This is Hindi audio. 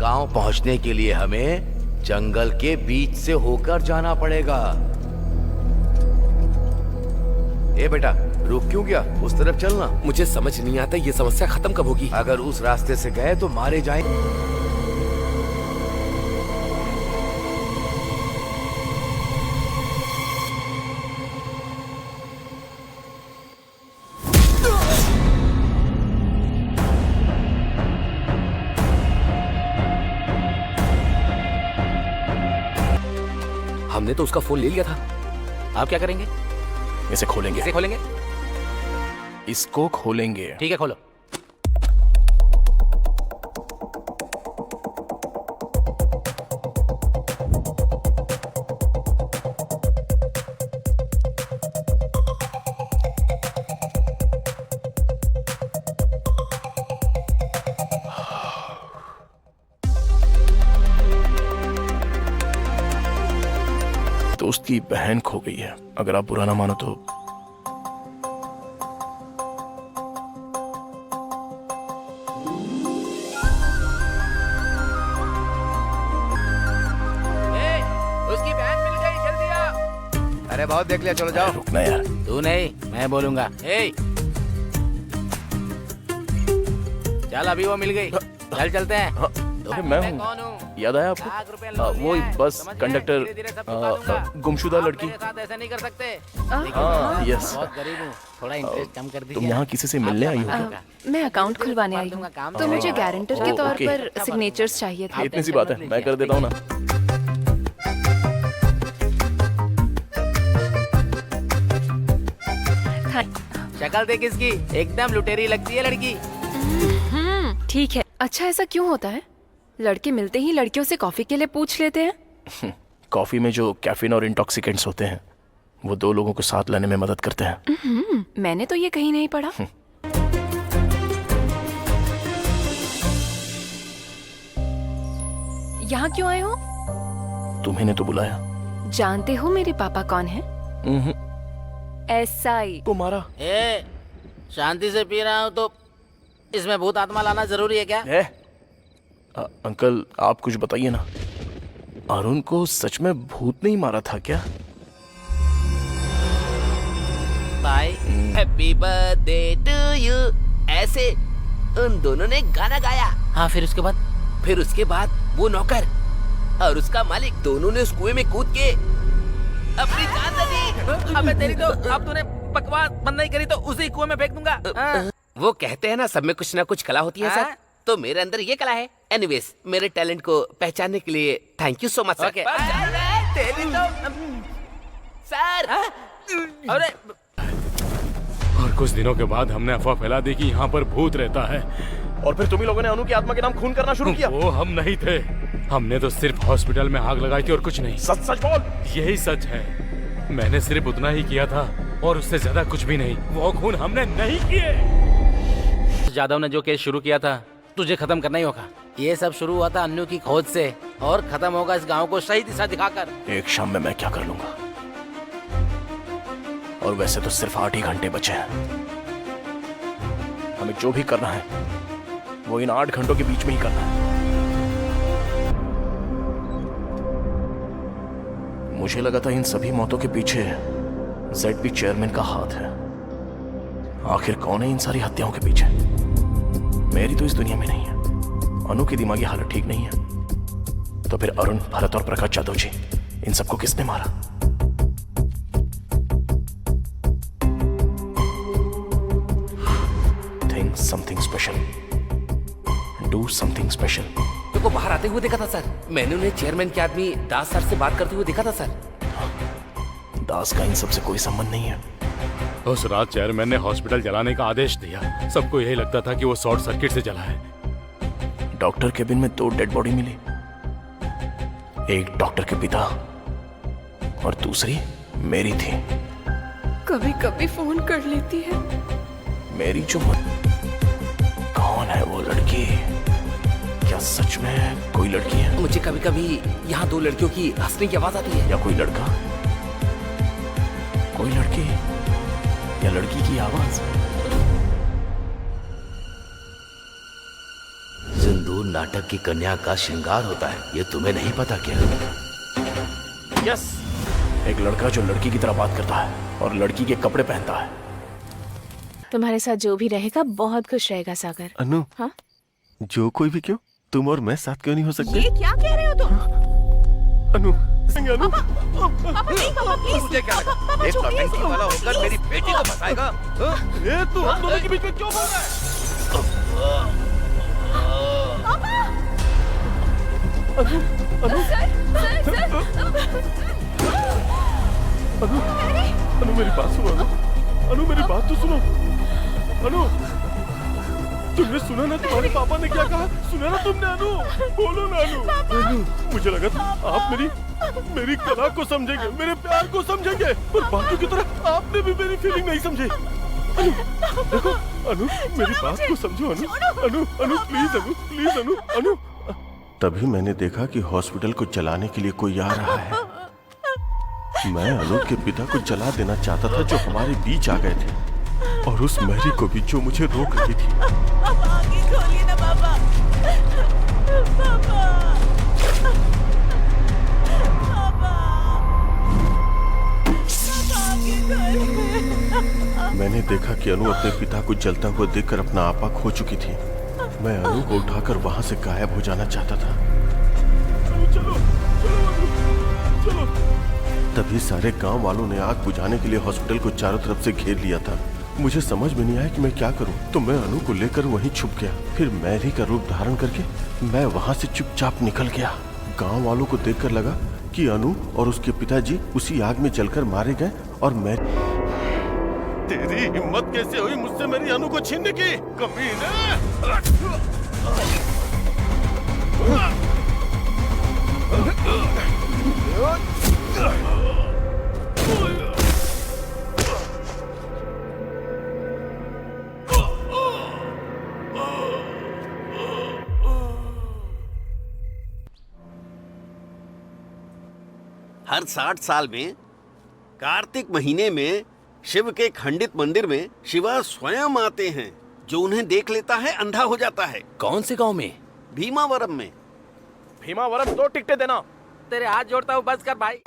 गांव पहुंचने के लिए हमें जंगल के बीच से होकर जाना पड़ेगा। ए बेटा, रुक क्यों गया? उस तरफ चलना। मुझे समझ नहीं आता ये समस्या खत्म कब होगी। अगर उस रास्ते से गए तो मारे जाएंगे। हमने तो उसका फोन ले लिया था। आप क्या करेंगे? इसे खोलेंगे। इसे खोलेंगे? इसको खोलेंगे। ठीक है, खोलो। दोस्त की बहन खो गई है। अगर आप बुरा ना मानो तो उसकी बहन मिल गई, जल्दी आ। अरे बहुत देख लिया, चलो जाओ। रुकना यार। तू नहीं, मैं बोलूंगा। चल, अभी वो मिल गई। चल चलते हैं। अरे मैं हूँ। कौन हूँ? याद आया आपको? वो बस कंडक्टर गुमशुदा लड़की। ऐसा नहीं कर सकते। हाँ, यस। बहुत गरीब हूँ, थोड़ा इंटरेस्ट कम कर दीजिए। तुम यहाँ किसी से मिलने आई हो? मैं अकाउंट खुलवाने आई हूँ, तो मुझे गारंटर के तौर ओके। पर सिग्नेचर्स चाहिए थे। इतनी सी बात है, मैं कर देता हूँ ना। शक्ल देख इसकी, एकदम लुटेरी लगती है लड़की। ठीक है। अच्छा, ऐसा क्यों होता है? लड़के मिलते ही लड़कियों से कॉफी के लिए पूछ लेते हैं। कॉफी में जो कैफीन और इंटॉक्सिकेंट्स होते हैं वो दो लोगों को साथ लाने में मदद करते हैं। मैंने तो ये कहीं नहीं पढ़ा। यहाँ क्यों आए हो? तुम्हें ने तो बुलाया। जानते हो मेरे पापा कौन है? एसआई। तुम्हारा शांति से पी रहा हूँ तो इसमें भूत आत्मा लाना जरूरी है क्या? है? अंकल, आप कुछ बताइए ना। अरुण को सच में भूत नहीं मारा था क्या? भाई, हैप्पी बर्थडे टू यू, ऐसे उन दोनों ने गाना गाया। हाँ, फिर उसके बाद वो नौकर और उसका मालिक दोनों ने उस कुएं में कूद के अपनी जान दे दी। अबे तेरी तो, अब तूने बकवास बंद नहीं करी तो उसी कुएं में फेंक दूंगा। वो कहते हैं ना, सब में कुछ ना कुछ कला होती है सर, तो मेरे अंदर ये कला है। एनीवेज, मेरे टैलेंट को पहचानने के लिए thank you so much sir. तेरी तो सर। अरे, और कुछ दिनों के बाद हमने अफवाह फैला दी कि यहाँ पर भूत रहता है, और फिर तुम ही लोगों ने अनु की आत्मा के नाम खून करना शुरू किया। वो हम नहीं थे। हमने तो सिर्फ हॉस्पिटल में आग लगाई थी और कुछ नहीं। सच सच बोल। यही सच है। मैंने सिर्फ उतना ही किया था और उससे ज्यादा कुछ भी नहीं। वो खून हमने नहीं किए। जादव ने जो केस शुरू किया था, तुझे खत्म करना ही होगा। ये सब शुरू हुआ था अन्नू की खोज से और खत्म होगा इस गांव को सही दिशा दिखाकर। एक शाम में मैं क्या कर लूंगा? और वैसे तो सिर्फ 8 ही घंटे बचे हैं। हमें जो भी करना है वो इन 8 घंटों के बीच में ही करना है। मुझे लगा था इन सभी मौतों के पीछे ZP चेयरमैन का हाथ है। आखिर कौन है इन सारी हत्याओं के पीछे? मेरी तो इस दुनिया में नहीं है। अनु की दिमागी हालत ठीक नहीं है। तो फिर अरुण, भरत और प्रकाश जादव जी, इन सबको किसने मारा? Think something special. Do something special. तुमको बाहर आते हुए देखा था सर। मैंने उन्हें चेयरमैन के आदमी दास सर से बात करते हुए देखा था सर। दास का इन सबसे कोई संबंध नहीं है। उस रात चेयरमैन ने हॉस्पिटल जलाने का आदेश दिया। सबको यही लगता था कि वो शॉर्ट सर्किट से जला है। डॉक्टर केबिन में 2 डेड बॉडी मिली। एक डॉक्टर के पिता और दूसरी मेरी थी। कभी कभी फोन कर लेती है। मेरी जो कौन है वो लड़की? क्या सच में कोई लड़की है? मुझे कभी कभी यहाँ 2 लड़कियों की हंसने की आवाज आती है। या कोई लड़का? कोई लड़की या लड़की की आवाज? सिंदूर नाटक की कन्या का श्रृंगार होता है, ये तुम्हें नहीं पता क्या? यस, एक लड़का जो लड़की की तरह बात करता है और लड़की के कपड़े पहनता है। तुम्हारे साथ जो भी रहेगा बहुत खुश रहेगा सागर। अनु, हाँ? जो कोई भी क्यों, तुम और मैं साथ क्यों नहीं हो सकते? ये क्या कह रहे हो तुम? अनु, अनु, मुझे क्या लगा? एक नौटंकी वाला होकर मेरी बेटी को फंसाएगा? ये तू हम दोनों के बीच में क्यों बोल रहा है? अनु मेरी बात सुनो। अनु मेरी बात तो सुनो। अनु तुमने सुना ना तुम्हारे पापा ने क्या कहा? सुना ना तुमने? अनु बोलो ना। अनु मुझे लगा तुम आप मेरी कला को समझेंगे, मेरे प्यार को समझेंगे, पर बाकी की तरह आपने भी मेरी फीलिंग नहीं समझी। अनु देखो, अनु मेरी बात को समझो। अनु प्लीज अनु। तभी मैंने देखा कि हॉस्पिटल को जलाने के लिए कोई आ रहा है। मैं अनु के पिता को जला देना चाहता था जो हमारे बीच आ गए थे, और उस मैरी को भी जो मुझे रोक रही थी। खोलिए ना पापा। मैंने देखा कि अनु अपने पिता को जलता हुआ देखकर अपना आपा खो चुकी थी। मैं अनु को उठाकर वहां से गायब हो जाना चाहता था। चलो। तभी सारे गांव वालों ने आग बुझाने के लिए हॉस्पिटल को चारों तरफ से घेर लिया था। मुझे समझ में नहीं आया कि मैं क्या करूं, तो मैं अनु को लेकर वहीं छुप गया। फिर मैरी का रूप धारण करके मैं वहां से चुपचाप निकल गया। गांव वालों को देखकर लगा कि अनु और उसके पिताजी उसी आग में जलकर मारे गए, और मैं तेरी हिम्मत कैसे हुई मुझसे मेरी अनु को छीनने की, कमीने? हर 60 साल में कार्तिक महीने में शिव के खंडित मंदिर में शिवा स्वयं आते हैं। जो उन्हें देख लेता है अंधा हो जाता है। कौन से गांव में? भीमावरम में। भीमावरम 2 टिकटें देना। तेरे हाथ जोड़ता हूँ, बस कर भाई।